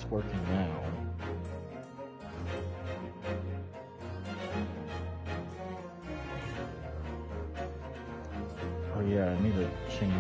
it's working now. Oh yeah, I need to change.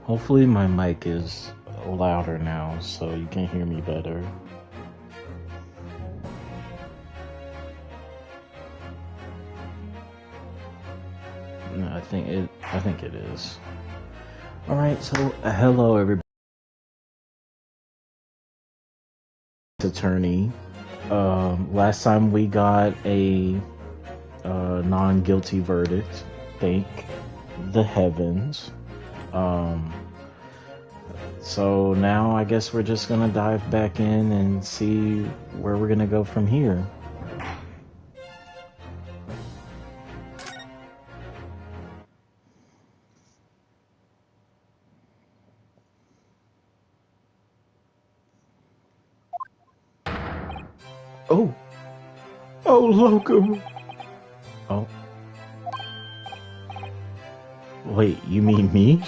Hopefully my mic is louder now so you can hear me better. No, I think it is. Alright, so hello everybody. Attorney. Last time we got a non-guilty verdict. Thank the heavens. So now I guess we're just gonna dive back in and see where we're gonna go from here. Oh! Oh, Locum! Oh. Wait, you mean me?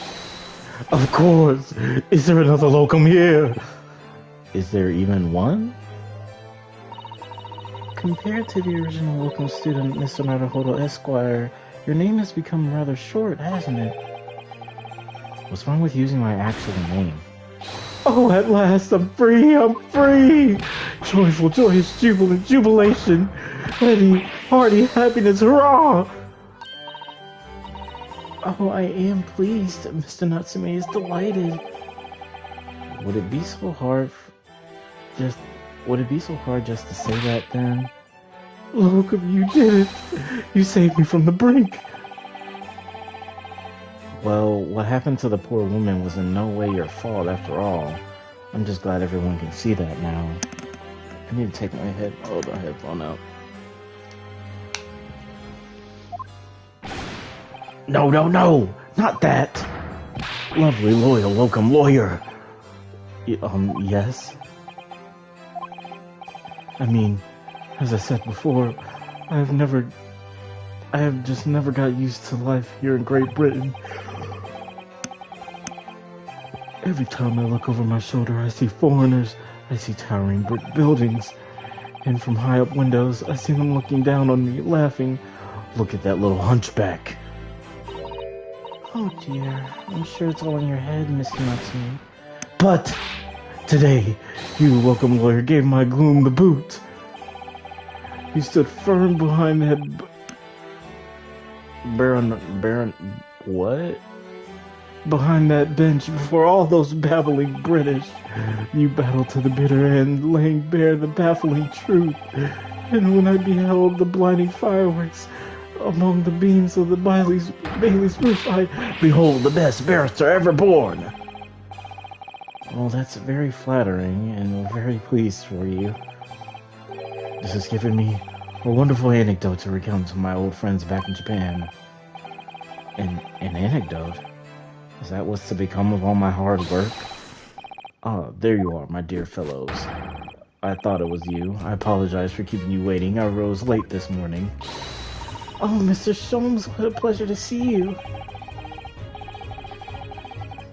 Of course! Is there another Locum here? Is there even one? Compared to the original Locum student, Mr. Naruhodo Esquire, your name has become rather short, hasn't it? What's wrong with using my actual name? Oh, at last, I'm free! I'm free! Joyful, joyous, jubilant, jubilation! Heady, hearty, happiness, hurrah! Oh, I am pleased. Mr. Natsume is delighted. Would it be so hard just to say that then? Locum, you did it! You saved me from the brink! Well, what happened to the poor woman was in no way your fault after all. I'm just glad everyone can see that now. I need to take my headphone out. No, not that! Lovely, loyal, Locum lawyer. Yes? I mean, as I said before, I have just never got used to life here in Great Britain. Every time I look over my shoulder, I see foreigners, I see towering brick buildings, and from high up windows, I see them looking down on me, laughing. Look at that little hunchback. Oh dear, I'm sure it's all in your head, Mr. Natsume. But today, you, Locum lawyer, gave my gloom the boot. You stood firm behind that what? Behind that bench before all those babbling British. You battled to the bitter end, laying bare the baffling truth. And when I beheld the blinding fireworks among the beams of the Bailey's roof, I behold the best barrister ever born. Well, that's very flattering, and we're very pleased for you. This has given me a wonderful anecdote to recount to my old friends back in Japan. An anecdote? Is that what's to become of all my hard work? Ah, there you are, my dear fellows. I thought it was you. I apologize for keeping you waiting. I rose late this morning. Oh, Mr. Sholmes, what a pleasure to see you.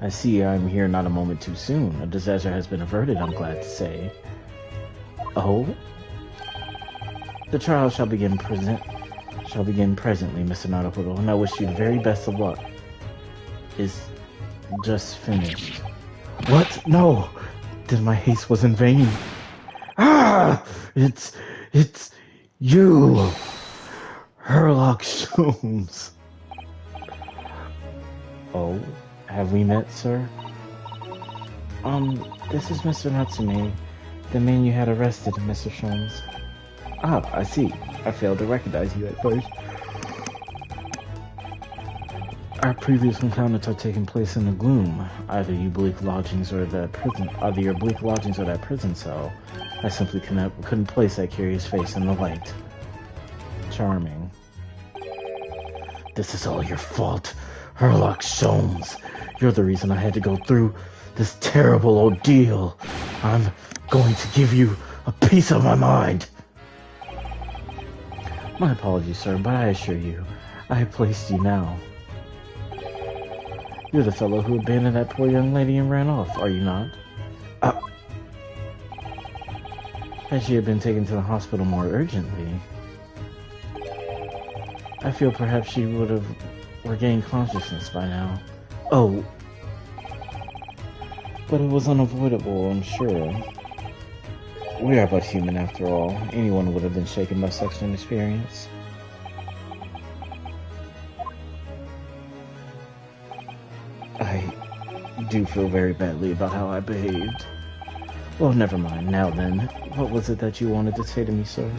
I see I'm here not a moment too soon. A disaster has been averted, I'm glad to say. Oh? The trial shall begin presently, Mr. Naruhodo, and I wish you the very best of luck. Is just finished. What? No! Then my haste was in vain. Ah! It's you! Herlock Sholmes. Oh? Have we met, sir? This is Mr. Natsume, the man you had arrested, Mr. Sholmes. Ah, I see. I failed to recognize you at first. Our previous encounters are taking place in the gloom. Either your bleak lodgings or that prison cell. I simply couldn't place that curious face in the light. Charming. This is all your fault, Herlock Sholmes. You're the reason I had to go through this terrible ordeal. I'm going to give you a piece of my mind. My apologies, sir, but I assure you, I have placed you now. You're the fellow who abandoned that poor young lady and ran off, are you not? Had she had been taken to the hospital more urgently, I feel perhaps she would have regained consciousness by now. Oh. But it was unavoidable, I'm sure. We are but human after all. Anyone would have been shaken by such an experience. I do feel very badly about how I behaved. Well, never mind. Now then, what was it that you wanted to say to me, sir?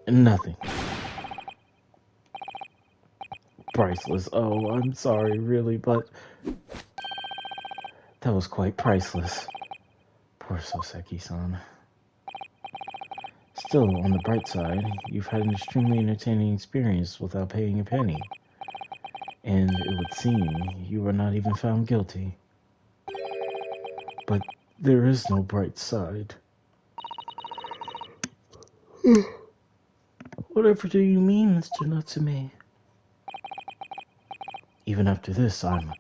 Nothing. Priceless. Oh, I'm sorry, really, but that was quite priceless. Poor Soseki-san. Still, on the bright side, you've had an extremely entertaining experience without paying a penny. And it would seem you were not even found guilty. But there is no bright side. Whatever do you mean, Mr. Natsume? Even after this, I'm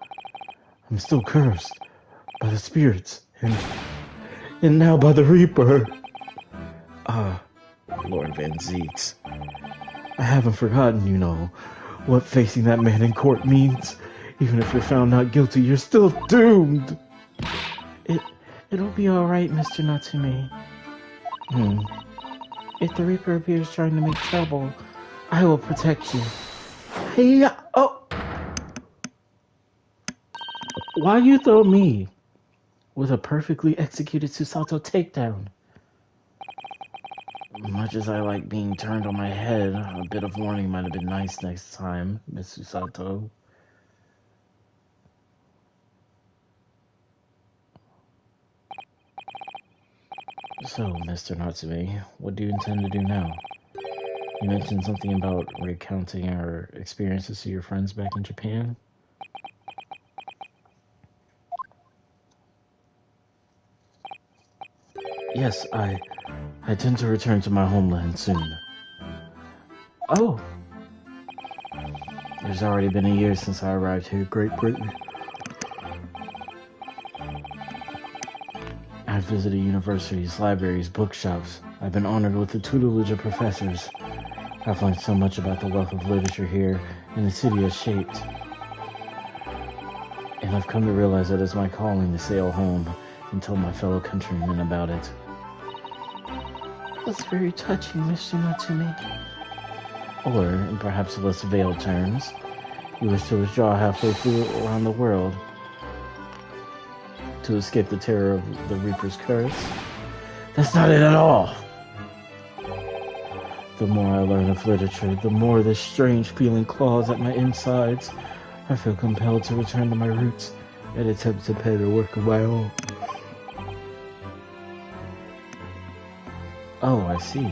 still cursed by the spirits, and now by the Reaper. Lord Van Zieks. I haven't forgotten, you know, what facing that man in court means. Even if you're found not guilty, you're still doomed. It'll be alright, Mr. Natsume. If the Reaper appears trying to make trouble, I will protect you. Hey, oh! Why you throw me with a perfectly executed Susato takedown? Much as I like being turned on my head, a bit of warning might have been nice next time, Miss Susato. So, Mr. Natsume, what do you intend to do now? You mentioned something about recounting our experiences to your friends back in Japan? Yes, I tend to return to my homeland soon. Oh! There's already been a year since I arrived here in Great Britain. I've visited universities, libraries, bookshops. I've been honored with the tutelage of professors. I've learned so much about the wealth of literature here, and the city has shaped. And I've come to realize that it's my calling to sail home and tell my fellow countrymen about it. That's very touching, Mr. Natsume. Or, in perhaps less veiled terms, you wish to withdraw halfway through around the world to escape the terror of the Reaper's curse. That's not it at all! The more I learn of literature, the more this strange feeling claws at my insides. I feel compelled to return to my roots and attempt to pen a work of my own. Oh, I see.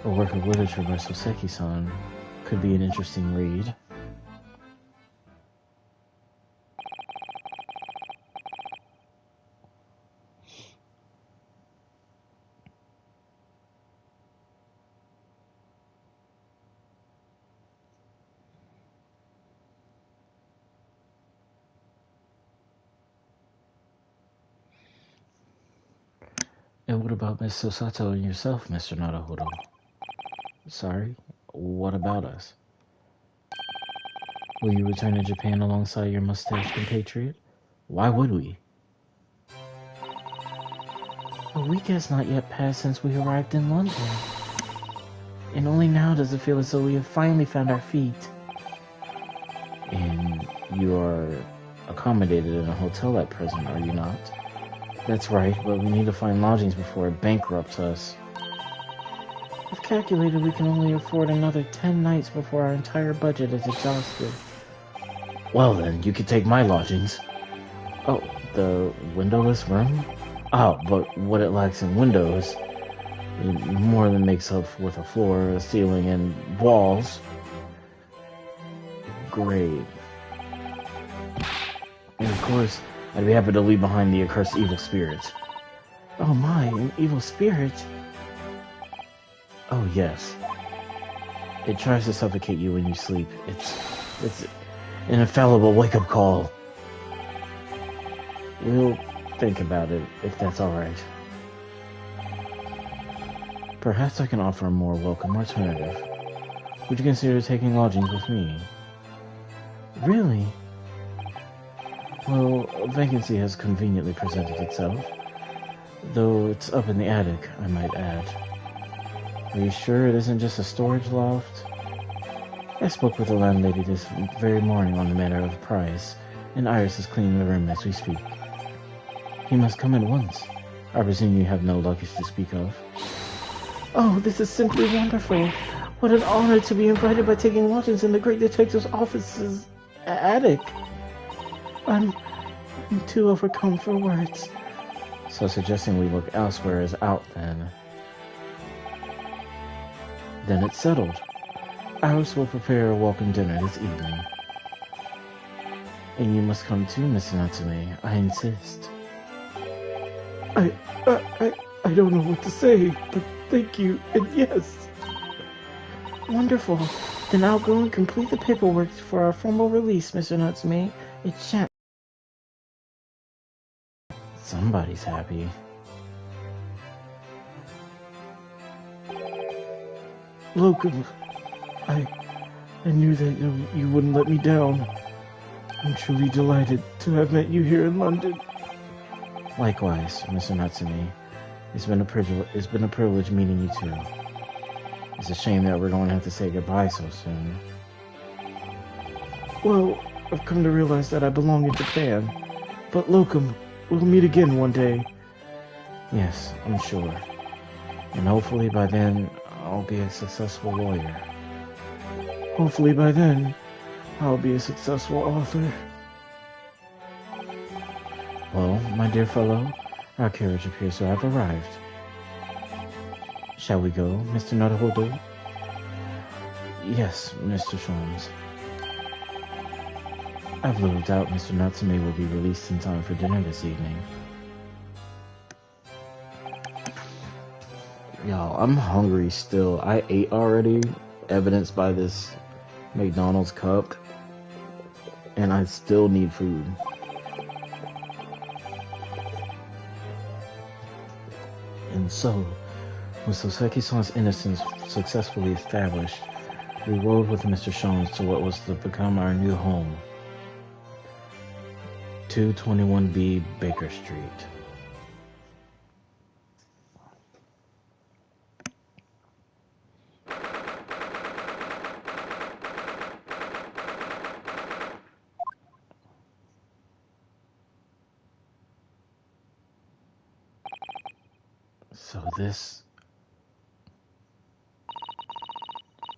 A work of literature by Soseki-san could be an interesting read. And what about Miss Susato and yourself, Mr. Naruhodo? Sorry, what about us? Will you return to Japan alongside your mustached compatriot? Why would we? A week has not yet passed since we arrived in London. And only now does it feel as though we have finally found our feet. And you are accommodated in a hotel at present, are you not? That's right, but we need to find lodgings before it bankrupts us. Of calculated we can only afford another 10 nights before our entire budget is exhausted. Well then, you could take my lodgings. Oh, the windowless room? Oh, but what it lacks in windows, it more than makes up with a floor, a ceiling, and walls. Great. And of course, I'd be happy to leave behind the accursed evil spirit. Oh my, an evil spirit? Oh yes. It tries to suffocate you when you sleep. It's an infallible wake-up call. We'll think about it, if that's alright. Perhaps I can offer a more welcome alternative. Would you consider taking lodgings with me? Really? Well, a vacancy has conveniently presented itself. Though it's up in the attic, I might add. Are you sure it isn't just a storage loft? I spoke with the landlady this very morning on the matter of the price, and Iris is cleaning the room as we speak. You must come in once. I presume you have no luggage to speak of. Oh, this is simply wonderful. What an honor to be invited by taking lodgings in the great detective's office's attic. I'm too overcome for words. So suggesting we look elsewhere is out then. Then it's settled. Iris will prepare a welcome dinner this evening. And you must come too, Mr. Natsume. I insist. I don't know what to say, but thank you, and yes. Wonderful. Then I'll go and complete the paperwork for our formal release, Mr. Natsume. It shan't. Somebody's happy. Locum, I knew that you wouldn't let me down. I'm truly delighted to have met you here in London. Likewise, Mr. Natsume. It's been a privilege meeting you too. It's a shame that we're going to have to say goodbye so soon. Well, I've come to realize that I belong in Japan. But Locum, we'll meet again one day. Yes, I'm sure. And hopefully by then, I'll be a successful lawyer. Hopefully by then, I'll be a successful author. Well, my dear fellow, our carriage appears to have arrived. Shall we go, Mr. Naruhodo? Yes, Mr. Sholmes. I've little doubt Mr. Natsume will be released in time for dinner this evening. Y'all, I'm hungry still. I ate already, evidenced by this McDonald's cup, and I still need food. And so, with Soseki-san's innocence successfully established, we rode with Mr. Sholmes to what was to become our new home, 221B Baker Street. So this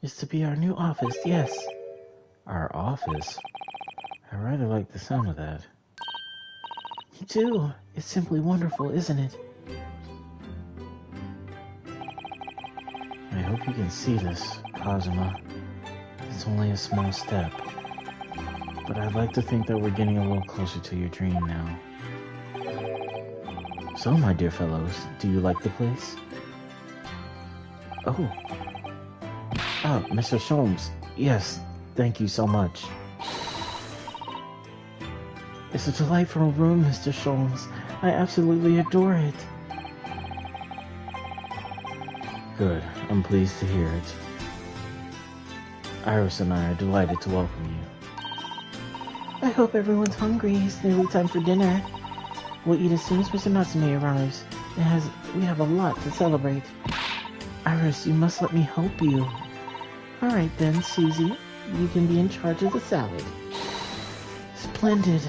is to be our new office, yes. Our office? I rather like the sound of that. Me too. It's simply wonderful, isn't it? I hope you can see this, Kazuma. It's only a small step. But I'd like to think that we're getting a little closer to your dream now. So, my dear fellows, do you like the place? Oh. Ah, Mr. Sholmes. Yes, thank you so much. It's a delightful room, Mr. Sholmes. I absolutely adore it. Good. I'm pleased to hear it. Iris and I are delighted to welcome you. I hope everyone's hungry. It's nearly time for dinner. We'll eat as soon as Mr. Natsume arrives. We have a lot to celebrate. Iris, you must let me help you. Alright then, Susie. You can be in charge of the salad. Splendid.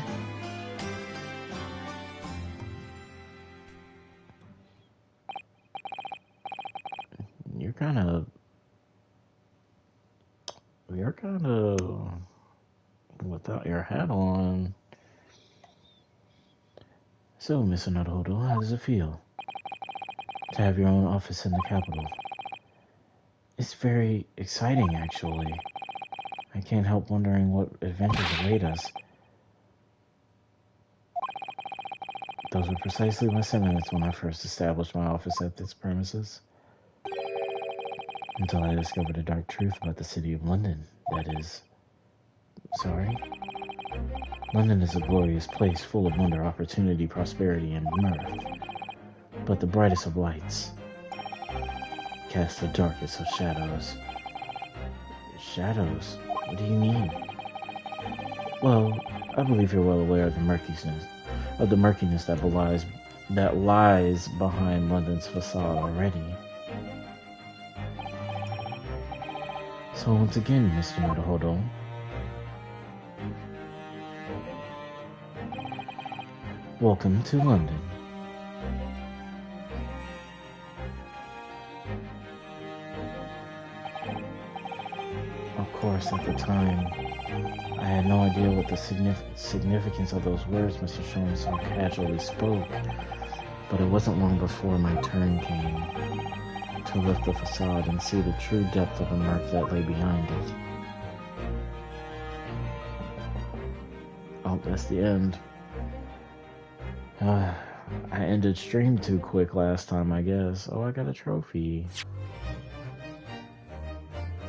You're kind of kind of without your hat on. So, Mr. Naruhodo, how does it feel to have your own office in the capital? It's very exciting, actually. I can't help wondering what adventures await us. Those were precisely my sentiments when I first established my office at this premises. Until I discovered a dark truth about the city of London. That is... Sorry? London is a glorious place full of wonder, opportunity, prosperity, and mirth. But the brightest of lights cast the darkest of shadows. Shadows? What do you mean? Well, I believe you're well aware of the murkiness that lies behind London's facade already. So once again, Mr. Naruhodo, welcome to London. Of course, at the time, I had no idea what the significance of those words Mr. Sholmes so casually spoke, but it wasn't long before my turn came to lift the facade and see the true depth of the murk that lay behind it. Oh, that's the end. I ended stream too quick last time, I guess. Oh, I got a trophy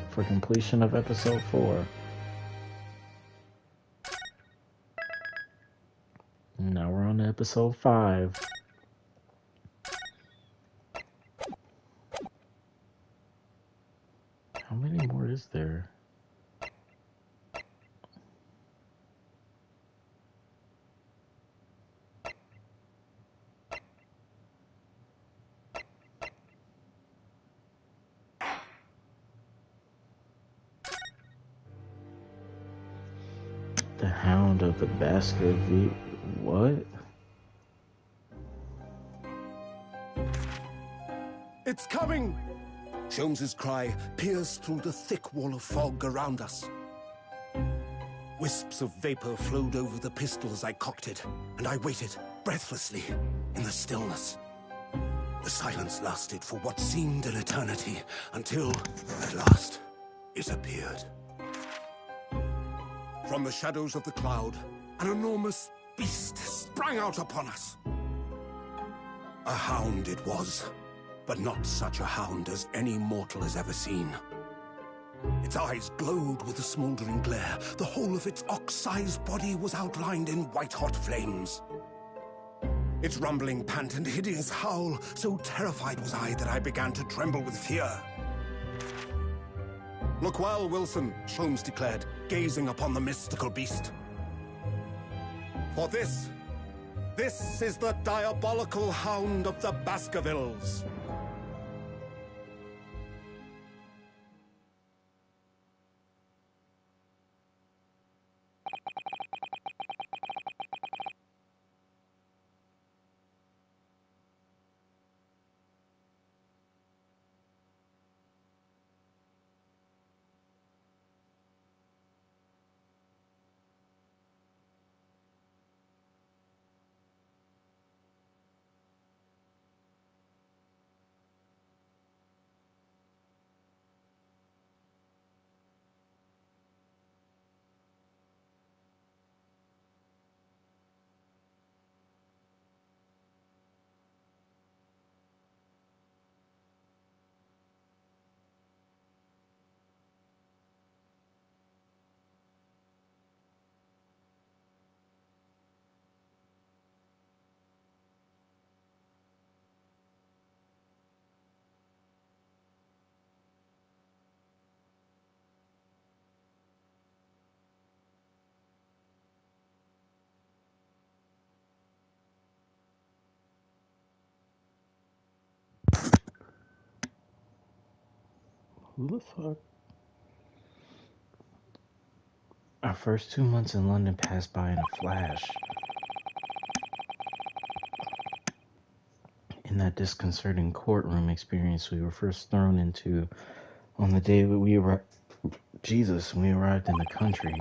for completion of episode 4. Now we're on to episode 5. How many more is there? The Hound of the Baskerville. What? It's coming! Sholmes's cry pierced through the thick wall of fog around us. Wisps of vapor flowed over the pistol as I cocked it, and I waited, breathlessly, in the stillness. The silence lasted for what seemed an eternity, until, at last, it appeared. From the shadows of the cloud, an enormous beast sprang out upon us. A hound it was, but not such a hound as any mortal has ever seen. Its eyes glowed with a smoldering glare. The whole of its ox-sized body was outlined in white-hot flames. Its rumbling pant and hideous howl, so terrified was I that I began to tremble with fear. "Look well, Wilson," Sholmes declared, gazing upon the mystical beast. "For this is the diabolical Hound of the Baskervilles." Who the fuck? Our first 2 months in London passed by in a flash. In that disconcerting courtroom experience we were first thrown into on the day that we Jesus, when we arrived in the country,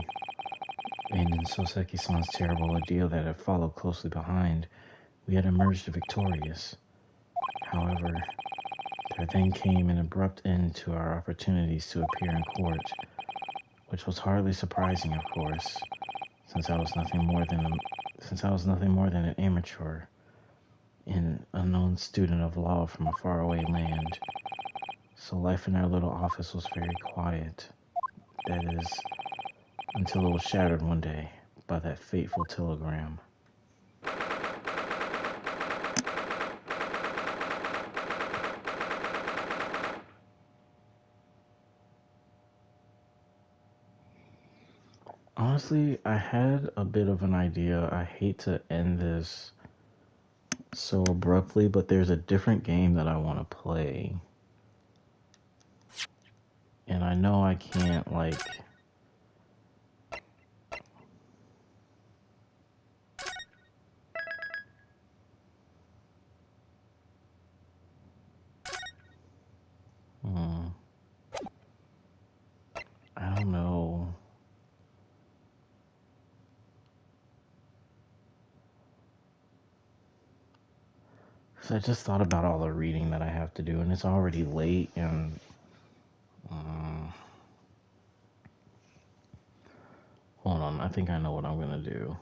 and in Soseki-san's terrible ordeal that had followed closely behind, we had emerged victorious. However, there then came an abrupt end to our opportunities to appear in court, which was hardly surprising, of course, since I was nothing more than an amateur, an unknown student of law from a faraway land. So life in our little office was very quiet. That is, until it was shattered one day by that fateful telegram. Honestly, I had a bit of an idea. I hate to end this so abruptly, but there's a different game that I want to play. And I know I can't, like... I don't know. Because I just thought about all the reading that I have to do, and it's already late, and... hold on, I think I know what I'm going to do.